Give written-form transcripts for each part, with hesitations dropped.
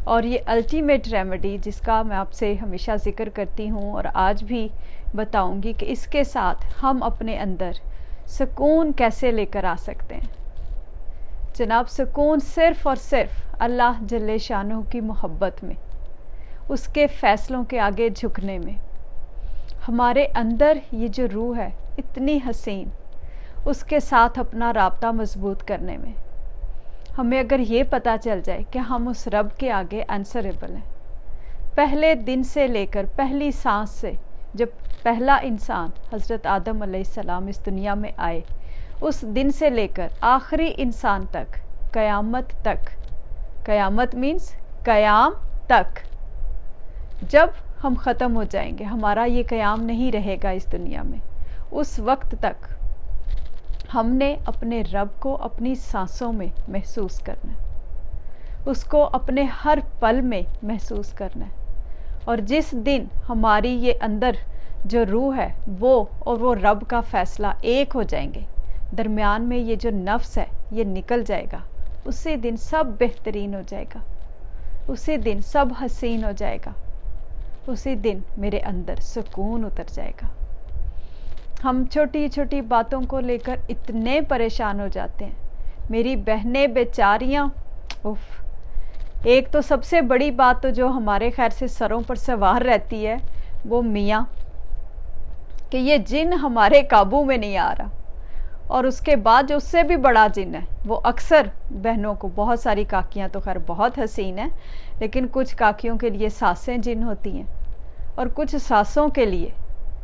اور یہ ultimate remedy جس کا میں آپ سے ہمیشہ ذکر کرتی ہوں اور آج بھی بتاؤں گی کہ اس کے ساتھ ہم اپنے اندر سکون کیسے لے کر آ سکتے ہیں. جناب سکون صرف اور صرف اللہ جل شانہ کی محبت میں، اس کے فیصلوں کے آگے جھکنے میں. ہمارے اندر یہ جو روح ہے اتنی حسین، اس کے ساتھ اپنا رابطہ مضبوط کرنے میں. ہمیں اگر یہ پتہ چل جائے کہ ہم اس رب کے آگے آنسریبل ہیں، پہلے دن سے لے کر پہلی سانس سے جب پہلا انسان حضرت آدم علیہ السلام اس دنیا میں آئے، اس دن سے لے کر آخری انسان تک، قیامت تک، قیامت مینس قیام تک، جب ہم ختم ہو جائیں گے، ہمارا یہ قیام نہیں رہے گا اس دنیا میں، اس وقت تک ہم نے اپنے رب کو اپنی سانسوں میں محسوس کرنا ہے، اس کو اپنے ہر پل میں محسوس کرنا ہے. اور جس دن ہماری یہ اندر جو روح ہے وہ رب کا فیصلہ ایک ہو جائیں گے، درمیان میں یہ جو نفس ہے یہ نکل جائے گا، اسی دن سب بہترین ہو جائے گا، اسی دن سب حسین ہو جائے گا، اسی دن میرے اندر سکون اتر جائے گا. ہم چھوٹی چھوٹی باتوں کو لے کر اتنے پریشان ہو جاتے ہیں. میری بہنیں بیچاریاں، ایک تو سب سے بڑی بات تو جو ہمارے خیر سے سروں پر سوار رہتی ہے وہ میاں، کہ یہ جن ہمارے قابو میں نہیں آ رہا. اور اس کے بعد جو اس سے بھی بڑا جن ہے وہ اکثر بہنوں کو، بہت ساری کاکیاں تو خیر بہت حسین ہیں، لیکن کچھ کاکیوں کے لیے ساسیں جن ہوتی ہیں، اور کچھ ساسوں کے لیے،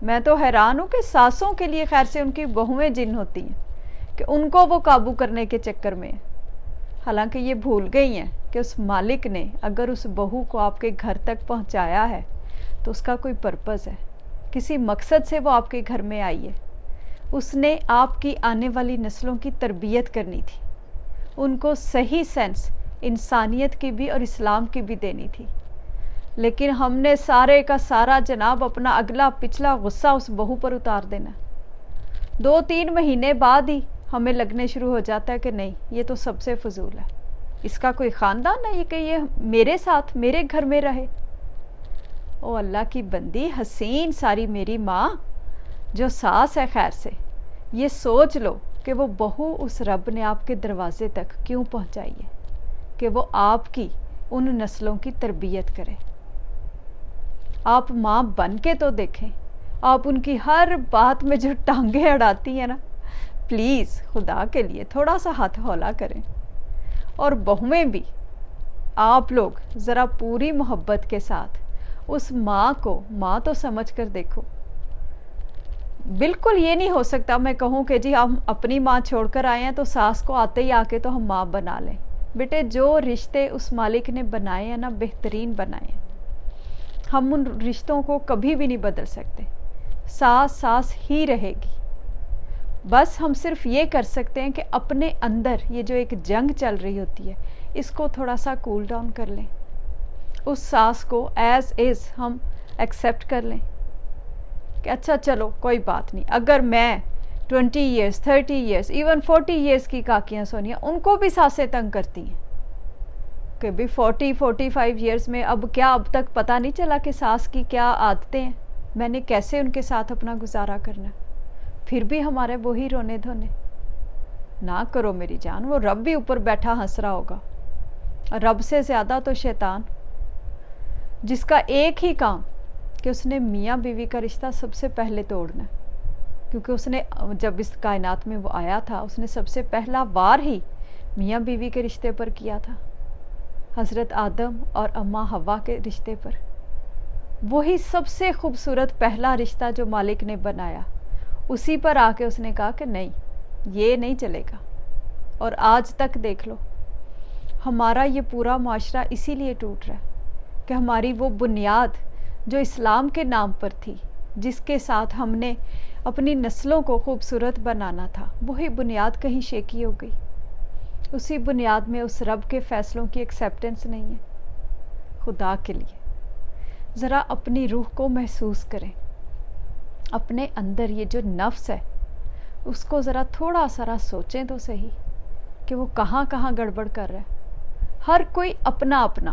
میں تو حیران ہوں کہ ساسوں کے لیے خیر سے ان کی بہویں جن ہوتی ہیں کہ ان کو وہ قابو کرنے کے چکر میں ہیں. حالانکہ یہ بھول گئی ہیں کہ اس مالک نے اگر اس بہو کو آپ کے گھر تک پہنچایا ہے تو اس کا کوئی پرپز ہے، کسی مقصد سے وہ آپ کے گھر میں آئی ہے. اس نے آپ کی آنے والی نسلوں کی تربیت کرنی تھی، ان کو صحیح سینس انسانیت کی بھی اور اسلام کی بھی دینی تھی. لیکن ہم نے سارے کا سارا جناب اپنا اگلا پچھلا غصہ اس بہو پر اتار دینا. 2-3 مہینے بعد ہی ہمیں لگنے شروع ہو جاتا ہے کہ نہیں یہ تو سب سے فضول ہے، اس کا کوئی خاندان نہیں کہ یہ میرے ساتھ میرے گھر میں رہے. او اللہ کی بندی حسین ساری میری ماں جو ساس ہے، خیر سے یہ سوچ لو کہ وہ بہو اس رب نے آپ کے دروازے تک کیوں پہنچائی ہے کہ وہ آپ کی ان نسلوں کی تربیت کرے. آپ ماں بن کے تو دیکھیں، آپ ان کی ہر بات میں جو ٹانگیں اڑاتی ہیں نا، پلیز خدا کے لیے تھوڑا سا ہاتھ ہولا کریں. اور بہویں بھی، آپ لوگ ذرا پوری محبت کے ساتھ اس ماں کو ماں تو سمجھ کر دیکھو. بالکل یہ نہیں ہو سکتا میں کہوں کہ جی ہم اپنی ماں چھوڑ کر آئے ہیں تو ساس کو آتے ہی آ کے تو ہم ماں بنا لیں. بیٹے جو رشتے اس مالک نے بنائے ہیں نا، بہترین بنائے ہیں، ہم ان رشتوں کو کبھی بھی نہیں بدل سکتے. ساس ساس ہی رہے گی. بس ہم صرف یہ کر سکتے ہیں کہ اپنے اندر یہ جو ایک جنگ چل رہی ہوتی ہے اس کو تھوڑا سا کول ڈاؤن کر لیں، اس ساس کو ایز از ہم ایکسیپٹ کر لیں کہ اچھا چلو کوئی بات نہیں. اگر میں 20 ایئرس 30 ایئرس ایون 40 ایئرس کی کاکیاں سونیاں، ان کو بھی ساسیں تنگ کرتی ہیں کہ بھی 40-45 ایئرس میں اب تک پتہ نہیں چلا کہ ساس کی کیا عادتیں ہیں، میں نے کیسے ان کے ساتھ اپنا گزارا کرنا. پھر بھی ہمارے وہی رونے دھونے. نہ کرو میری جان، وہ رب بھی اوپر بیٹھا ہنس رہا ہوگا، اور رب سے زیادہ تو شیطان، جس کا ایک ہی کام کہ اس نے میاں بیوی کا رشتہ سب سے پہلے توڑنا ہے. کیونکہ اس نے جب اس کائنات میں وہ آیا تھا اس نے سب سے پہلا وار ہی میاں بیوی کے رشتے پر کیا تھا، حضرت آدم اور اماں حوا کے رشتے پر. وہی سب سے خوبصورت پہلا رشتہ جو مالک نے بنایا، اسی پر آ کے اس نے کہا کہ نہیں یہ نہیں چلے گا. اور آج تک دیکھ لو ہمارا یہ پورا معاشرہ اسی لیے ٹوٹ رہا ہے کہ ہماری وہ بنیاد جو اسلام کے نام پر تھی، جس کے ساتھ ہم نے اپنی نسلوں کو خوبصورت بنانا تھا، وہی بنیاد کہیں شیکی ہو گئی. اسی بنیاد میں اس رب کے فیصلوں کی ایکسیپٹنس نہیں ہے. خدا کے لیے ذرا اپنی روح کو محسوس کریں، اپنے اندر یہ جو نفس ہے اس کو ذرا تھوڑا سا سوچیں تو صحیح کہ وہ کہاں کہاں گڑبڑ کر رہا ہے. ہر کوئی اپنا اپنا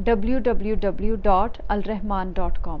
www.alrahman.com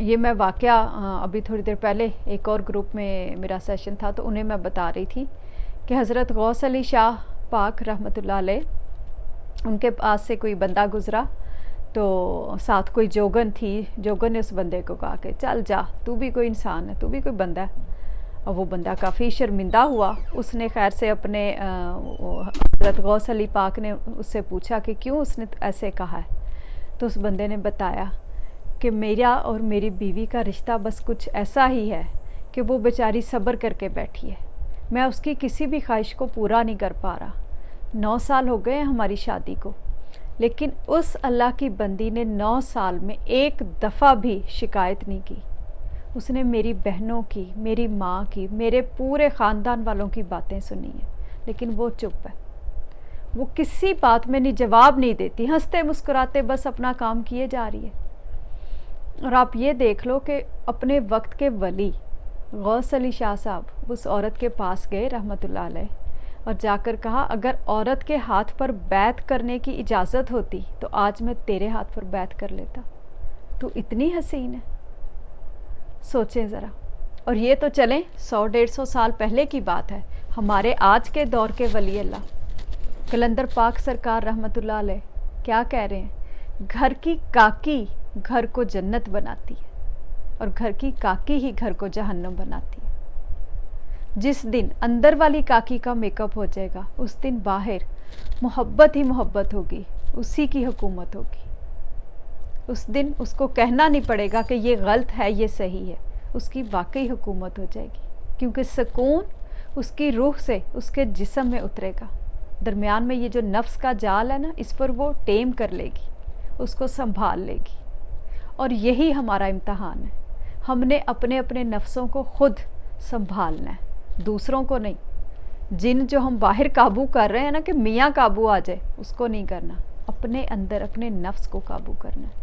یہ میں واقعہ ابھی تھوڑی دیر پہلے ایک اور گروپ میں میرا سیشن تھا تو انہیں میں بتا رہی تھی کہ حضرت غوث علی شاہ پاک رحمۃ اللہ علیہ، ان کے پاس سے کوئی بندہ گزرا تو ساتھ کوئی جوگن تھی. جوگن نے اس بندے کو کہا کہ چل جا، تو بھی کوئی انسان ہے، تو بھی کوئی بندہ ہے. اور وہ بندہ کافی شرمندہ ہوا. اس نے خیر سے اپنے حضرت غوث علی پاک نے اس سے پوچھا کہ کیوں اس نے ایسے کہا ہے. تو اس بندے نے بتایا کہ میرا اور میری بیوی کا رشتہ بس کچھ ایسا ہی ہے کہ وہ بیچاری صبر کر کے بیٹھی ہے. میں اس کی کسی بھی خواہش کو پورا نہیں کر پا رہا. 9 سال ہو گئے ہیں ہماری شادی کو، لیکن اس اللہ کی بندی نے 9 سال میں ایک دفعہ بھی شکایت نہیں کی. اس نے میری بہنوں کی، میری ماں کی، میرے پورے خاندان والوں کی باتیں سنی ہیں، لیکن وہ چپ ہے. وہ کسی بات میں نہیں جواب نہیں دیتی، ہنستے مسکراتے بس اپنا کام کیے جا رہی ہے. اور آپ یہ دیکھ لو کہ اپنے وقت کے ولی غوث علی شاہ صاحب اس عورت کے پاس گئے رحمۃ اللہ علیہ اور جا کر کہا اگر عورت کے ہاتھ پر بیعت کرنے کی اجازت ہوتی تو آج میں تیرے ہاتھ پر بیعت کر لیتا. تو اتنی حسین ہے، سوچیں ذرا. اور یہ تو چلیں 100-150 سال پہلے کی بات ہے. ہمارے آج کے دور کے ولی اللہ کلندر پاک سرکار رحمۃ اللہ علیہ کیا کہہ رہے ہیں؟ گھر کی کاکی گھر کو جنت بناتی ہے اور گھر کی کاکی ہی گھر کو جہنم بناتی ہے. جس دن اندر والی کاکی کا میک اپ ہو جائے گا اس دن باہر محبت ہی محبت ہوگی، اسی کی حکومت ہوگی. اس دن اس کو کہنا نہیں پڑے گا کہ یہ غلط ہے یہ صحیح ہے، اس کی واقعی حکومت ہو جائے گی، کیونکہ سکون اس کی روح سے اس کے جسم میں اترے گا. درمیان میں یہ جو نفس کا جال ہے نا، اس پر وہ ٹیم کر لے گی، اس کو سنبھال لے گی. اور یہی ہمارا امتحان ہے. ہم نے اپنے اپنے نفسوں کو خود سنبھالنا ہے، دوسروں کو نہیں. جن جو ہم باہر قابو کر رہے ہیں نا کہ میاں قابو آ جائے، اس کو نہیں کرنا. اپنے اندر اپنے نفس کو قابو کرنا ہے.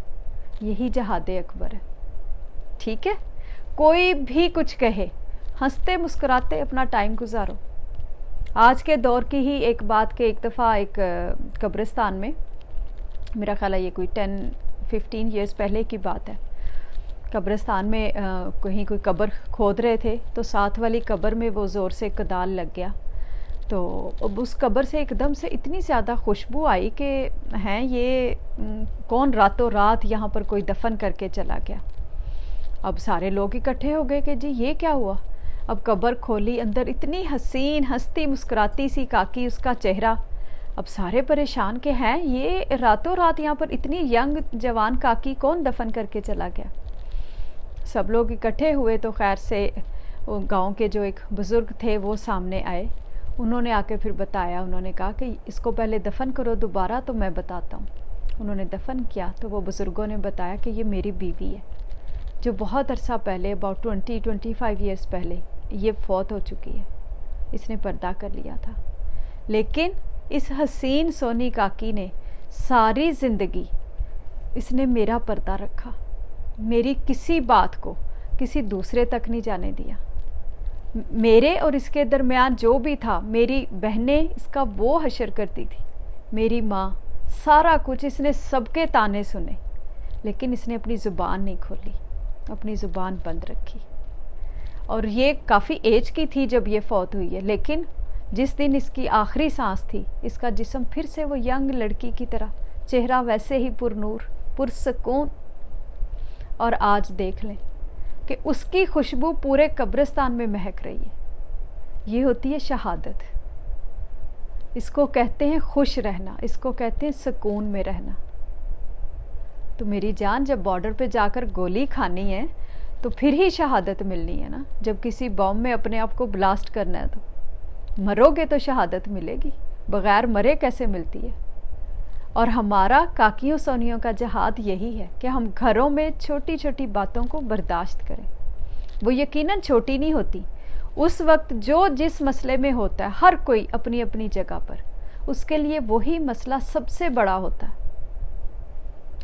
یہی جہاد اکبر ہے. ٹھیک ہے، کوئی بھی کچھ کہے، ہنستے مسکراتے اپنا ٹائم گزارو. آج کے دور کی ہی ایک بات کہ ایک دفعہ ایک قبرستان میں، میرا خیال ہے یہ کوئی 10-15 ایئرز پہلے کی بات ہے، قبرستان میں کہیں کوئی قبر کھود رہے تھے تو ساتھ والی قبر میں وہ زور سے کدال لگ گیا. تو اب اس قبر سے ایک دم سے اتنی زیادہ خوشبو آئی کہ ہیں یہ کون راتوں رات یہاں پر کوئی دفن کر کے چلا گیا. اب سارے لوگ اکٹھے ہو گئے کہ جی یہ کیا ہوا. اب قبر کھولی، اندر اتنی حسین ہنستی مسکراتی سی کاکی، اس کا چہرہ. اب سارے پریشان کہ ہیں یہ راتوں رات یہاں پر اتنی ینگ جوان کاکی کون دفن کر کے چلا گیا. سب لوگ اکٹھے ہوئے تو خیر سے گاؤں کے جو ایک بزرگ تھے وہ سامنے آئے. انہوں نے آ کے پھر بتایا، انہوں نے کہا کہ اس کو پہلے دفن کرو دوبارہ تو میں بتاتا ہوں. انہوں نے دفن کیا تو وہ بزرگوں نے بتایا کہ یہ میری بیوی ہے جو بہت عرصہ پہلے about 20-25 ایئرز پہلے یہ فوت ہو چکی ہے. اس نے پردہ کر لیا تھا، لیکن اس حسین سونی کاکی نے ساری زندگی اس نے میرا پردہ رکھا، میری کسی بات کو کسی دوسرے تک نہیں جانے دیا. میرے اور اس کے درمیان جو بھی تھا، میری بہنیں اس کا وہ حشر کرتی تھی، میری ماں، سارا کچھ. اس نے سب کے تانے سنے، لیکن اس نے اپنی زبان نہیں کھولی، اپنی زبان بند رکھی. اور یہ کافی ایج کی تھی جب یہ فوت ہوئی ہے، لیکن جس دن اس کی آخری سانس تھی اس کا جسم پھر سے وہ ینگ لڑکی کی طرح، چہرہ ویسے ہی پر نور پر سکون. اور آج دیکھ لیں کہ اس کی خوشبو پورے قبرستان میں مہک رہی ہے. یہ ہوتی ہے شہادت. اس کو کہتے ہیں خوش رہنا، اس کو کہتے ہیں سکون میں رہنا. تو میری جان، جب بارڈر پہ جا کر گولی کھانی ہے تو پھر ہی شہادت ملنی ہے نا. جب کسی بم میں اپنے آپ کو بلاسٹ کرنا ہے تو مرو گے تو شہادت ملے گی، بغیر مرے کیسے ملتی ہے. اور ہمارا کاکیوں سونیوں کا جہاد یہی ہے کہ ہم گھروں میں چھوٹی چھوٹی باتوں کو برداشت کریں. وہ یقیناً چھوٹی نہیں ہوتی. اس وقت جو جس مسئلے میں ہوتا ہے، ہر کوئی اپنی اپنی جگہ پر، اس کے لیے وہی مسئلہ سب سے بڑا ہوتا ہے.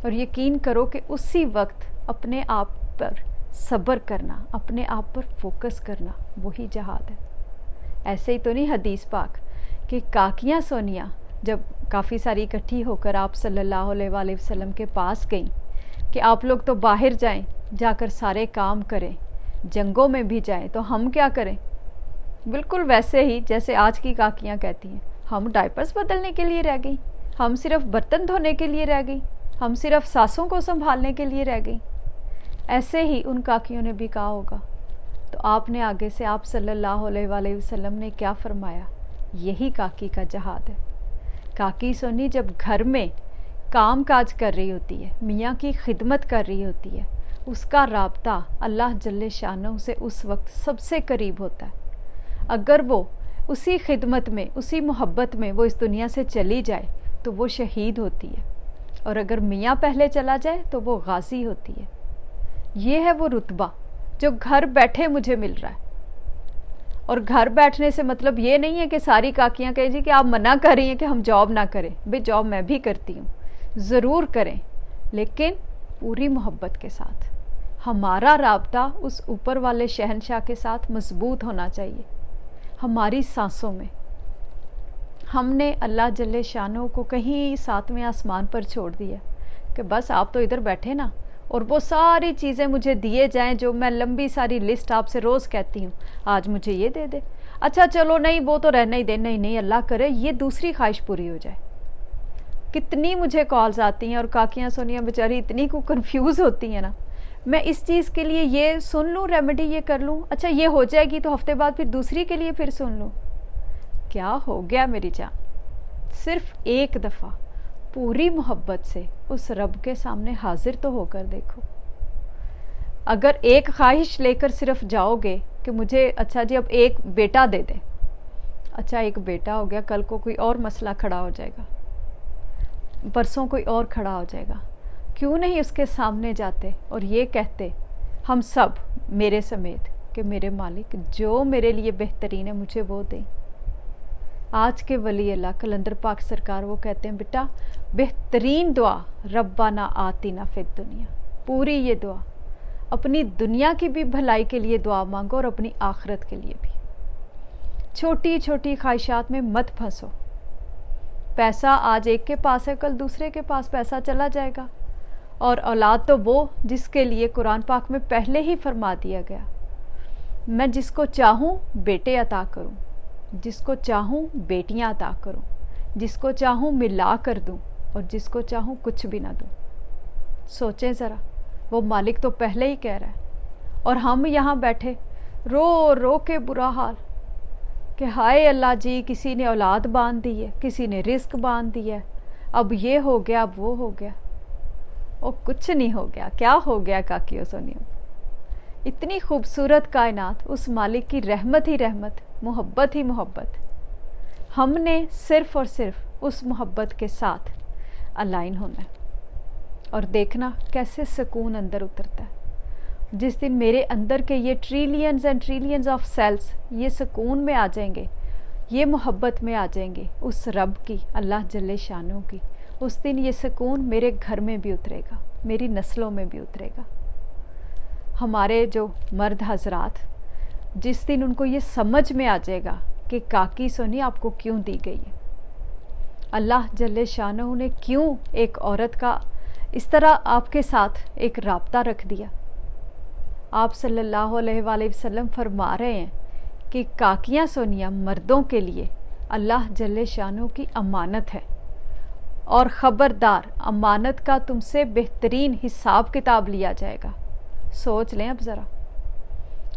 اور یقین کرو کہ اسی وقت اپنے آپ پر صبر کرنا، اپنے آپ پر فوکس کرنا، وہی جہاد ہے. ایسے ہی تو نہیں حدیث پاک کہ کاکیاں سونیاں جب کافی ساری اکٹھی ہو کر آپ صلی اللہ علیہ وآلہ وسلم کے پاس گئیں کہ آپ لوگ تو باہر جائیں، جا کر سارے کام کریں، جنگوں میں بھی جائیں، تو ہم کیا کریں؟ بالکل ویسے ہی جیسے آج کی کاکیاں کہتی ہیں، ہم ڈائپرز بدلنے کے لیے رہ گئی، ہم صرف برتن دھونے کے لیے رہ گئی، ہم صرف ساسوں کو سنبھالنے کے لیے رہ گئی۔ ایسے ہی ان کاکیوں نے بھی کہا ہوگا۔ تو آپ نے آگے سے آپ صلی اللہ علیہ وآلہ وسلم نے کیا فرمایا؟ یہی کاکی کا جہاد ہے۔ کاکی سونی جب گھر میں کام کاج کر رہی ہوتی ہے، میاں کی خدمت کر رہی ہوتی ہے، اس کا رابطہ اللہ جل شانہ سے اس وقت سب سے قریب ہوتا ہے۔ اگر وہ اسی خدمت میں، اسی محبت میں وہ اس دنیا سے چلی جائے تو وہ شہید ہوتی ہے، اور اگر میاں پہلے چلا جائے تو وہ غازی ہوتی ہے۔ یہ ہے وہ رتبہ جو گھر بیٹھے مجھے مل رہا ہے۔ اور گھر بیٹھنے سے مطلب یہ نہیں ہے کہ ساری کاکیاں کہیں جی کہ آپ منع کر رہی ہیں کہ ہم جاب نہ کریں۔ بھئی جاب میں بھی کرتی ہوں، ضرور کریں، لیکن پوری محبت کے ساتھ۔ ہمارا رابطہ اس اوپر والے شہنشاہ کے ساتھ مضبوط ہونا چاہیے۔ ہماری سانسوں میں ہم نے اللہ جل شانہ کو کہیں 7ویں آسمان پر چھوڑ دیا کہ بس آپ تو ادھر بیٹھے نا، اور وہ ساری چیزیں مجھے دیے جائیں جو میں لمبی ساری لسٹ آپ سے روز کہتی ہوں، آج مجھے یہ دے دے، اچھا چلو نہیں وہ تو رہنا ہی دے، نہیں اللہ کرے یہ دوسری خواہش پوری ہو جائے۔ کتنی مجھے کالز آتی ہیں، اور کاکیاں سونیاں بیچاری اتنی کو کنفیوز ہوتی ہیں نا، میں اس چیز کے لیے یہ سن لوں ریمیڈی، یہ کر لوں، اچھا یہ ہو جائے گی تو ہفتے بعد پھر دوسری کے لیے پھر سن لوں۔ کیا ہو گیا میری جان؟ صرف ایک دفعہ پوری محبت سے اس رب کے سامنے حاضر تو ہو کر دیکھو۔ اگر ایک خواہش لے کر صرف جاؤ گے کہ مجھے اچھا جی اب ایک بیٹا دے دیں، اچھا ایک بیٹا ہو گیا، کل کو کوئی اور مسئلہ کھڑا ہو جائے گا، پرسوں کوئی اور کھڑا ہو جائے گا، کیوں نہیں اس کے سامنے جاتے اور یہ کہتے ہم سب میرے سمیت کہ میرے مالک جو میرے لیے بہترین ہے مجھے وہ دیں۔ آج کے ولی اللہ کلندر پاک سرکار وہ کہتے ہیں بیٹا بہترین دعا ربنا آتینا فی الدنیا، پوری یہ دعا اپنی دنیا کی بھی بھلائی کے لیے دعا مانگو اور اپنی آخرت کے لیے بھی۔ چھوٹی چھوٹی خواہشات میں مت پھنسو۔ پیسہ آج ایک کے پاس ہے، کل دوسرے کے پاس پیسہ چلا جائے گا، اور اولاد تو وہ جس کے لیے قرآن پاک میں پہلے ہی فرما دیا گیا، میں جس کو چاہوں بیٹے عطا کروں، جس کو چاہوں بیٹیاں عطا کروں، جس کو چاہوں ملا کر دوں، اور جس کو چاہوں کچھ بھی نہ دوں۔ سوچیں ذرا، وہ مالک تو پہلے ہی کہہ رہا ہے، اور ہم یہاں بیٹھے رو رو کے برا حال کہ ہائے اللہ جی کسی نے اولاد باندھ دی ہے، کسی نے رزق باندھ دی ہے، اب یہ ہو گیا، اب وہ ہو گیا۔ اور کچھ نہیں ہو گیا، کیا ہو گیا کاکیوں سونیوں؟ اتنی خوبصورت کائنات، اس مالک کی رحمت ہی رحمت، محبت ہی محبت۔ ہم نے صرف اور صرف اس محبت کے ساتھ الائن ہونا ہے، اور دیکھنا کیسے سکون اندر اترتا ہے۔ جس دن میرے اندر کے یہ trillions and trillions of cells یہ سکون میں آ جائیں گے، یہ محبت میں آ جائیں گے اس رب کی، اللہ جل شانہ کی، اس دن یہ سکون میرے گھر میں بھی اترے گا، میری نسلوں میں بھی اترے گا۔ ہمارے جو مرد حضرات، جس دن ان کو یہ سمجھ میں آ جائے گا کہ کاکی سونی آپ کو کیوں دی گئی ہے، اللہ جل شانہ نے کیوں ایک عورت کا اس طرح آپ کے ساتھ ایک رابطہ رکھ دیا۔ آپ صلی اللہ علیہ وآلہ وسلم فرما رہے ہیں کہ کاکیاں سونیاں مردوں کے لیے اللہ جل شانہ کی امانت ہے، اور خبردار امانت کا تم سے بہترین حساب کتاب لیا جائے گا۔ سوچ لیں اب ذرا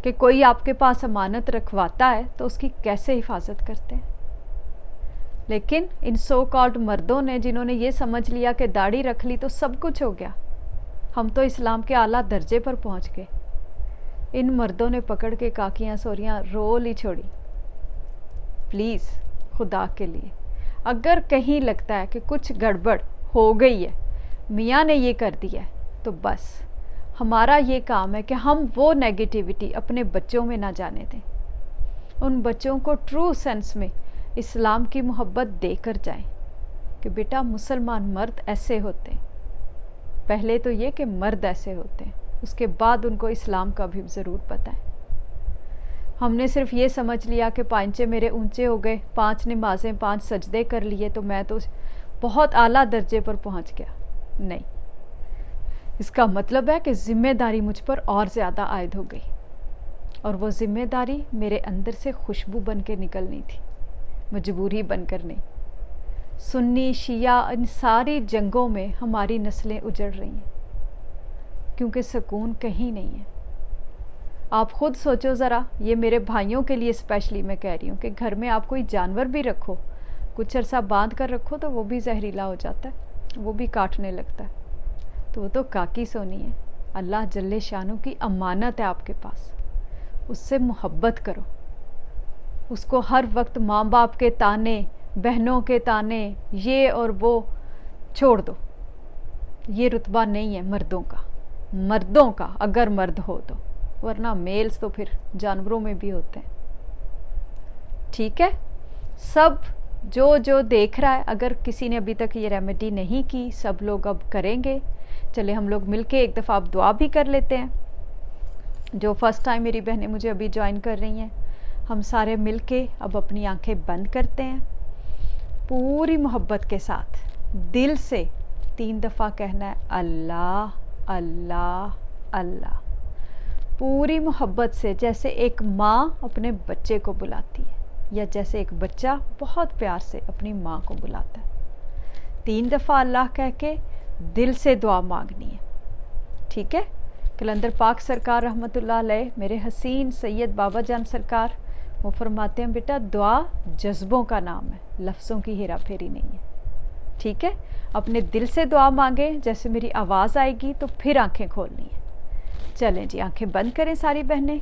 کہ کوئی آپ کے پاس امانت رکھواتا ہے تو اس کی کیسے حفاظت کرتے ہیں۔ لیکن ان سو کالڈ مردوں نے، جنہوں نے یہ سمجھ لیا کہ داڑھی رکھ لی تو سب کچھ ہو گیا، ہم تو اسلام کے اعلیٰ درجے پر پہنچ گئے، ان مردوں نے پکڑ کے کاکیاں سوریاں رول ہی چھوڑی۔ پلیز خدا کے لیے اگر کہیں لگتا ہے کہ کچھ گڑبڑ ہو گئی ہے، میاں نے یہ کر دیا ہے، تو بس ہمارا یہ کام ہے کہ ہم وہ نیگیٹیوٹی اپنے بچوں میں نہ جانے دیں، ان بچوں کو ٹرو سینس میں اسلام کی محبت دے کر جائیں کہ بیٹا مسلمان مرد ایسے ہوتے ہیں، پہلے تو یہ کہ مرد ایسے ہوتے ہیں، اس کے بعد ان کو اسلام کا بھی ضرور پتہ ہے۔ ہم نے صرف یہ سمجھ لیا کہ پانچے میرے اونچے ہو گئے، 5 نمازیں 5 سجدے کر لیے تو میں تو بہت اعلیٰ درجے پر پہنچ گیا۔ نہیں، اس کا مطلب ہے کہ ذمہ داری مجھ پر اور زیادہ عائد ہو گئی، اور وہ ذمہ داری میرے اندر سے خوشبو بن کے نکلنی تھی، مجبوری بن کر نہیں۔ سنی شیعہ ان ساری جنگوں میں ہماری نسلیں اجڑ رہی ہیں کیونکہ سکون کہیں نہیں ہے۔ آپ خود سوچو ذرا، یہ میرے بھائیوں کے لیے اسپیشلی میں کہہ رہی ہوں کہ گھر میں آپ کوئی جانور بھی رکھو، کچھ عرصہ باندھ کر رکھو تو وہ بھی زہریلا ہو جاتا ہے، وہ بھی کاٹنے لگتا ہے، تو وہ تو کاکی سونی ہے، اللہ جل شانہ کی امانت ہے آپ کے پاس، اس سے محبت کرو، اس کو ہر وقت ماں باپ کے تانے، بہنوں کے تانے، یہ اور وہ چھوڑ دو۔ یہ رتبہ نہیں ہے مردوں کا اگر مرد ہو تو، ورنہ میلز تو پھر جانوروں میں بھی ہوتے ہیں۔ ٹھیک ہے، سب جو دیکھ رہا ہے، اگر کسی نے ابھی تک یہ ریمیڈی نہیں کی، سب لوگ اب کریں گے۔ چلے ہم لوگ مل کے ایک دفعہ اب دعا بھی کر لیتے ہیں۔ جو فرسٹ ٹائم میری بہنیں مجھے ابھی جوائن کر رہی ہیں، ہم سارے مل کے اب اپنی آنکھیں بند کرتے ہیں، پوری محبت کے ساتھ دل سے 3 دفعہ کہنا ہے اللہ اللہ اللہ، پوری محبت سے، جیسے ایک ماں اپنے بچے کو بلاتی ہے، یا جیسے ایک بچہ بہت پیار سے اپنی ماں کو بلاتا ہے۔ 3 دفعہ اللہ کہہ کے دل سے دعا مانگنی ہے۔ ٹھیک ہے، کلندر پاک سرکار رحمۃ اللہ علیہ، میرے حسین سید بابا جان سرکار، وہ فرماتے ہیں بیٹا دعا جذبوں کا نام ہے، لفظوں کی ہیرا پھیری نہیں ہے۔ ٹھیک ہے، اپنے دل سے دعا مانگیں، جیسے میری آواز آئے گی تو پھر آنکھیں کھولنی ہیں۔ چلیں جی، آنکھیں بند کریں ساری بہنیں۔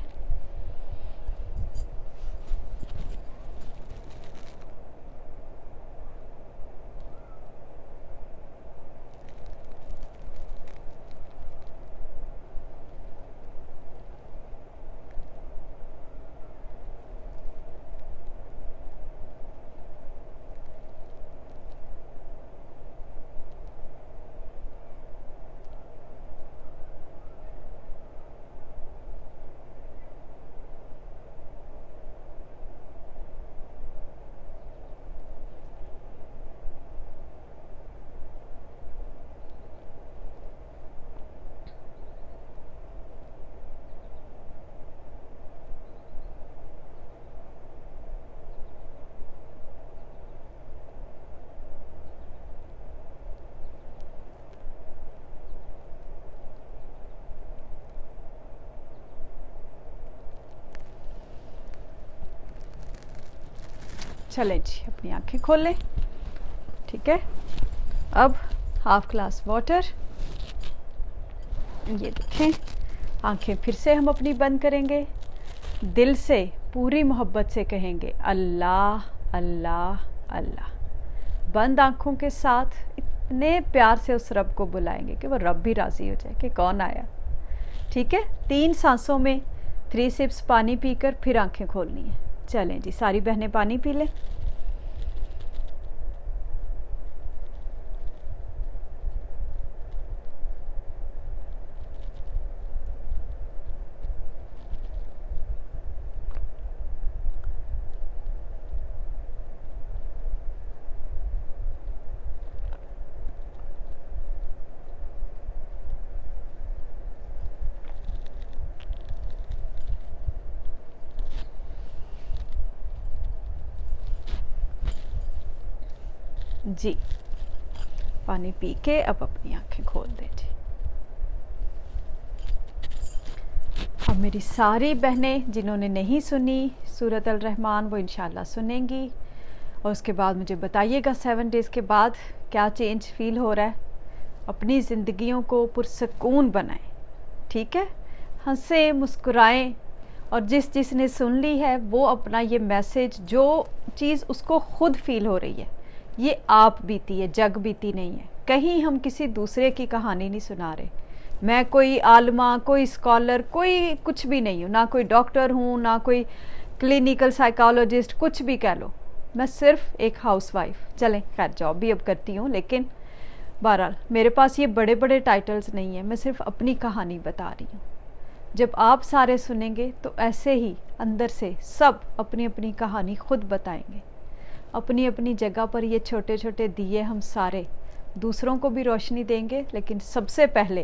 چلیں جی، اپنی آنکھیں کھول لیں۔ ٹھیک ہے، اب ½ گلاس واٹر، یہ دیکھیں، آنکھیں پھر سے ہم اپنی بند کریں گے، دل سے پوری محبت سے کہیں گے اللہ اللہ اللہ، بند آنکھوں کے ساتھ اتنے پیار سے اس رب کو بلائیں گے کہ وہ رب بھی راضی ہو جائے کہ کون آیا۔ ٹھیک ہے، 3 سانسوں میں 3 سپس پانی پی کر پھر آنکھیں کھولنی ہیں۔ چلیں جی، ساری بہنیں پانی پی لیں۔ جی، پانی پی کے اب اپنی آنکھیں کھول دیں جی۔ اب میری ساری بہنیں جنہوں نے نہیں سنی سورۃ الرحمن، وہ انشاءاللہ سنیں گی، اور اس کے بعد مجھے بتائیے گا 7 ڈیز کے بعد کیا چینج فیل ہو رہا ہے۔ اپنی زندگیوں کو پرسکون بنائیں، ٹھیک ہے، ہنسیں مسکرائیں، اور جس نے سن لی ہے وہ اپنا یہ میسیج، جو چیز اس کو خود فیل ہو رہی ہے، یہ آپ بیتی ہے، جگ بیتی نہیں ہے، کہیں ہم کسی دوسرے کی کہانی نہیں سنا رہے۔ میں کوئی عالمہ، کوئی اسکالر، کوئی کچھ بھی نہیں ہوں، نہ کوئی ڈاکٹر ہوں، نہ کوئی کلینیکل سائیکالوجسٹ، کچھ بھی کہہ لو، میں صرف ایک ہاؤس وائف، چلیں خیر جاب بھی اب کرتی ہوں، لیکن بہرحال میرے پاس یہ بڑے بڑے ٹائٹلز نہیں ہیں، میں صرف اپنی کہانی بتا رہی ہوں۔ جب آپ سارے سنیں گے تو ایسے ہی اندر سے سب اپنی اپنی کہانی خود بتائیں گے، اپنی اپنی جگہ پر۔ یہ چھوٹے چھوٹے دیے ہم سارے دوسروں کو بھی روشنی دیں گے، لیکن سب سے پہلے